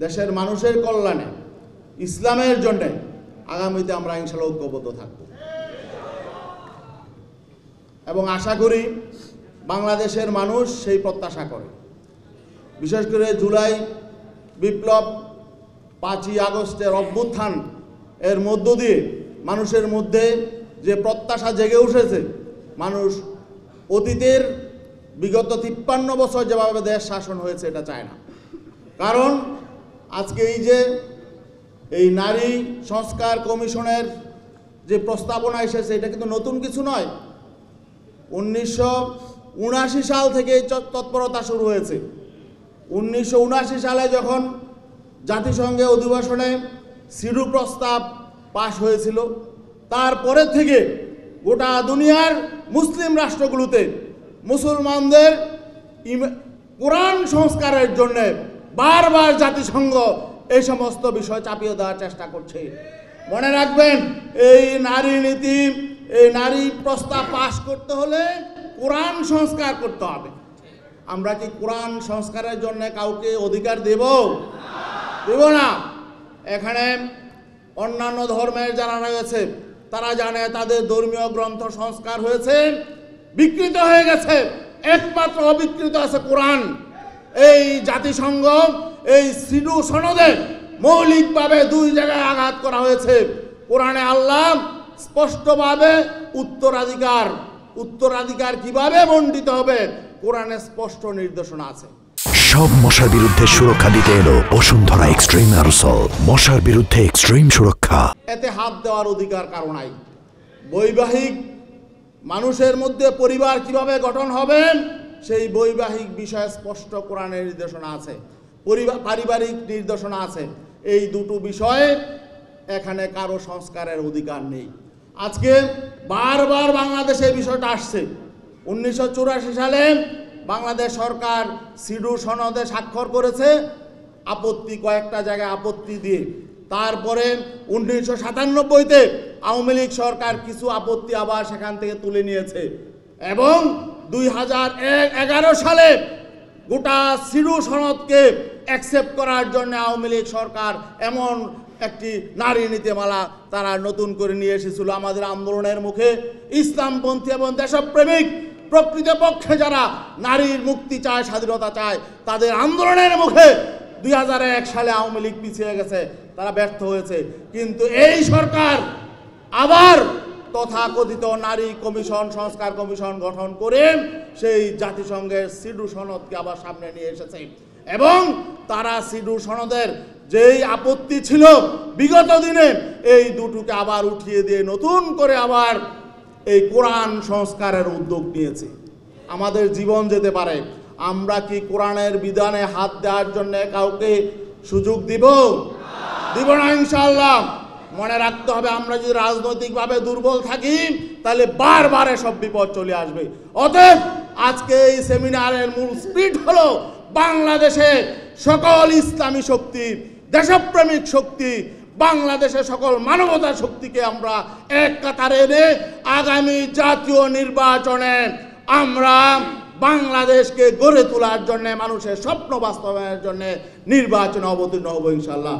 দেশের মানুষের কল্যাণে, ইসলামের জন্য আগামীতে আমরা ইনশাআল্লাহ ঐক্যবদ্ধ থাকব এবং আশা করি বাংলাদেশের মানুষ সেই প্রত্যাশা করে। বিশেষ করে জুলাই বিপ্লব, 5ই আগস্টের অভ্যুত্থান এর মধ্য দিয়ে মানুষের মধ্যে যে প্রত্যাশা জেগে উঠেছে, মানুষ অতীতের বিগত 53 বছর যেভাবে দেশ শাসন হয়েছে এটা চায় না। কারণ আজকে এই নারী সংস্কার কমিশনের যে প্রস্তাবনা এসেছে এটা কিন্তু নতুন কিছু নয়। 1979 সাল থেকে তৎপরতা শুরু হয়েছে। 1979 সালে যখন জাতিসংঘে অধিবেশনে সিডু প্রস্তাব পাশ হয়েছিল, তারপরে থেকে গোটা দুনিয়ার মুসলিম রাষ্ট্রগুলোতে মুসলমানদের কোরআন সংস্কারের জন্য বারবার জাতিসংঘ এই সমস্ত বিষয় চাপিয়ে দেওয়ার চেষ্টা করছে। মনে রাখবেন, এই নারী নীতি, এই নারী প্রস্তাব পাশ করতে হলে কোরআন সংস্কার করতে হবে। আমরা কি কোরআন সংস্কারের জন্য কাউকে অধিকার দেব না? এখানে অন্যান্য ধর্মের যারা রয়েছে তারা জানে তাদের ধর্মীয় গ্রন্থ সংস্কার হয়েছে, বিকৃত হয়ে গেছে, একমাত্র অবিকৃত আছে কোরআন। এই জাতিসংঘ এই সিডু সনদে মৌলিকভাবে 2 জায়গায় আঘাত করা হয়েছে। কোরআনে আল্লাহ স্পষ্টভাবে উত্তরাধিকার কিভাবে বণ্টিত হবে কোরআনে স্পষ্ট নির্দেশনা আছে। সব মশার বিরুদ্ধে সুরক্ষা দিতে এলো বসুন্ধরা এক্সট্রিম অ্যারোসল, মশার বিরুদ্ধে এক্সট্রিম সুরক্ষা। এতে হাত দেওয়ার অধিকার কারো নাই। বৈবাহিক মানুষের মধ্যে পরিবার কিভাবে গঠন হবে সেই বৈবাহিক বিষয়ে স্পষ্ট কোরআনের নির্দেশনা আছে, পারিবারিক নির্দেশনা আছে। এই দুটো বিষয়ে এখানে কারো সংস্কারের অধিকার নেই। আজকে বারবার বাংলাদেশে বিষয়টা আসছে। 1984 সালে বাংলাদেশ সরকার সিডু সনদে স্বাক্ষর করেছে, কয়েকটা জায়গায় আপত্তি দিয়ে। তারপরে 1997-তে আওয়ামী লীগ সরকার কিছু আপত্তি আবার সেখান থেকে তুলে নিয়েছে এবং 2011 সালে গোটা সিডু সনদকে অ্যাকসেপ্ট করার জন্য আওয়ামী লীগ সরকার এমন একটি নারী নীতিমালা তারা নতুন করে নিয়ে এসেছিল। আমাদের আন্দোলনের মুখে ইসলামপন্থী এবং দেশপ্রেমিক প্রকৃতপক্ষে যারা নারীর মুক্তি চায়, স্বাধীনতা চায়, তাদের আন্দোলনের মুখে 2001 সালে আওয়ামী লীগ পিছিয়ে গেছে, তারা ব্যর্থ হয়েছে। কিন্তু এই সরকার আবার তথাকথিত নারী কমিশন, সংস্কার কমিশন গঠন করে সেই জাতিসংঘের সিডু সনদকে আবার সামনে নিয়ে এসেছে এবং তারা সিডু সনদের যেই আপত্তি ছিল বিগত দিনে এই দুটোকে আবার উঠিয়ে দিয়ে নতুন করে আবার এই কোরআন সংস্কারের উদ্যোগ নিয়েছে। আমাদের জীবন যেতে পারে, আমরা কি কোরআনের বিধানে হাত দেওয়ার জন্য কাউকে সুযোগ দিব না ইনশাআল্লাহ। মনে রাখতে হবে, আমরা যদি রাজনৈতিকভাবে দুর্বল থাকি তাহলে বারবার এসব বিপদ চলে আসবে। অতএব আজকে এই সেমিনারের মূল স্পিরিট হলো বাংলাদেশে সকল ইসলামী শক্তি, দেশপ্রেমিক শক্তি, বাংলাদেশের সকল মানবতার শক্তিকে আমরা এক কাতারে এনে আগামী জাতীয় নির্বাচনে আমরা বাংলাদেশকে গড়ে তোলার জন্য, মানুষের স্বপ্ন বাস্তবায়নের জন্য নির্বাচনে অবতীর্ণ হব ইনশাআল্লাহ।